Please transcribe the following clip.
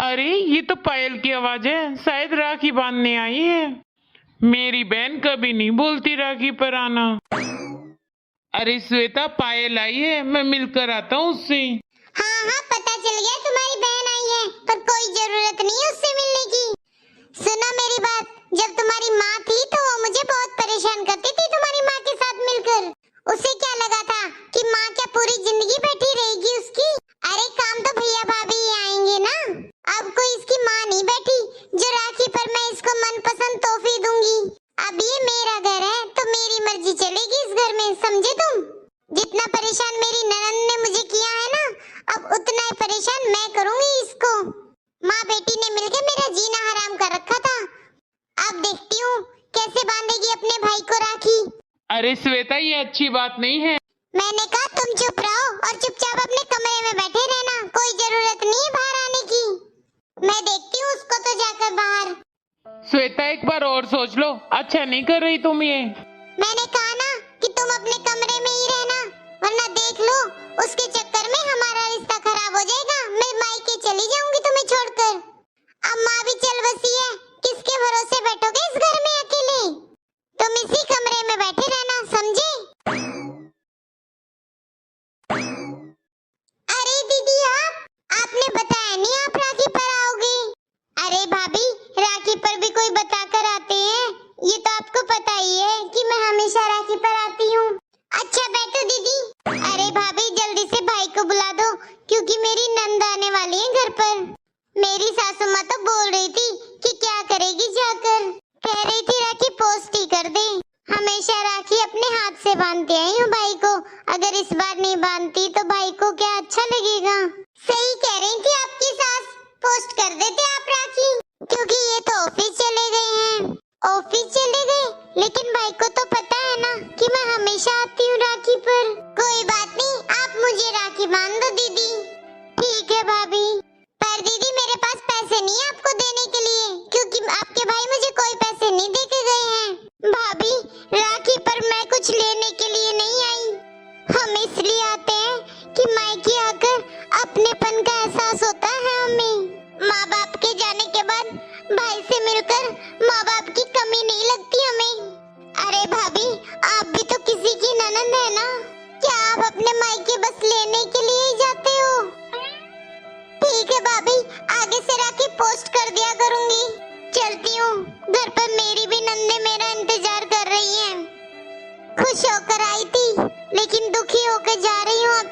अरे ये तो पायल की आवाज है, शायद राखी बांधने आई है। मेरी बहन कभी नहीं बोलती राखी पर आना। अरे श्वेता, पायल आई है, मैं मिलकर आता हूँ उससे। हाँ हाँ, पता चल गया तुम्हारी बहन आई है, पर कोई जरूरत नहीं है उससे मिलने की। सुनो मेरी बात, जब तुम्हारी माँ थी तो वो मुझे बहुत परेशान करती थी तुम्हारी माँ के साथ मिलकर। उसे क्या लगा था कि माँ क्या पूरी जिंदगी बैठी रहेगी उसकी? अरे काम तो भैया भाभी ही आएंगे ना। अब कोई इसकी माँ नहीं बैठी जो राखी पर मैं इसको मनपसंद तोहफे दूंगी। अब ये मेरा घर है तो मेरी मर्जी चलेगी इस घर में, समझे तुम? जितना परेशान मेरी ननद ने मुझे किया है ना, अब उतना ही परेशान मैं करूंगी इसको। माँ बेटी ने मिलकर मेरा जीना हराम कर रखा था। अब देखती हूँ कैसे बांधेगी अपने भाई को राखी। अरे श्वेता, ये अच्छी बात नहीं है। मैंने कहा तुम चुप रहो और चुपचाप अपने कमरे में बैठे रहना, कोई जरूरत नहीं है बाहर आने की। मैं देखती हूँ उसको तो जाकर बाहर। श्वेता, एक बार और सोच लो, अच्छा नहीं कर रही तुम ये। मैंने कहा ना कि तुम अपने कमरे में ही रहना, वरना देख लो उसके चक्कर में हमारा रिश्ता खराब हो जाएगा। मैं मायके चली जाऊंगी तुम्हें छोड़कर। अब माँ भी चल बसी है, किसके भरोसे बैठोगे इस घर में अकेले? तुम इसी कमरे में बैठे रहना, समझे? अरे दीदी, आपने बताया नहीं आप राखी पर आओगे। अरे भाभी, राखी पर भी कोई बताकर आते हैं, ये तो आपको पता ही है कि मैं हमेशा राखी पर आती हूँ। अच्छा बैठो दीदी। अरे भाभी, जल्दी से भाई को बुला दो क्योंकि मेरी नंद आने वाली है घर पर। मेरी सासू माँ तो बोल रही थी कि क्या करेगी जाकर, कह रही थी राखी पोस्ट ही कर दे। हमेशा राखी अपने हाथ से बांधते आई हूँ भाई को, अगर इस बार नहीं बांधती तो भाई को क्या अच्छा लगेगा। सही कह रही थी आपकी सास, पोस्ट कर देते आप राखी, क्योंकि ये तो ऑफिस चले गए हैं। ऑफिस चले गए, लेकिन भाई को तो पता है ना कि मैं हमेशा आती हूँ राखी पर। कोई बात नहीं, आप मुझे राखी बांध दो दीदी। ठीक है भाभी, पर दीदी मेरे पास पैसे नहीं है आपको देने के लिए, क्योंकि आपके भाई मुझे कोई पैसे नहीं दे के गए हैं। भाभी, राखी पर मैं कुछ लेने के लिए नहीं आई, हम इसलिए आते हैं कि मायके आकर अपनेपन का एहसास होता है हमें। माँ बाप के जाने के बाद भाई से मिलकर माँ बाप की कमी नहीं लगती हमें। अरे भाभी, आप भी तो किसी की ननद है ना, क्या आप अपने मायके बस लेने के लिए ही जाते हो? ठीक है भाभी, आगे से राखी पोस्ट कर दिया करूंगी। चलती हूँ, घर पर मेरी भी नंदे मेरा इंतजार कर रही हैं। खुश होकर आई थी लेकिन दुखी होकर जा रही हूँ अब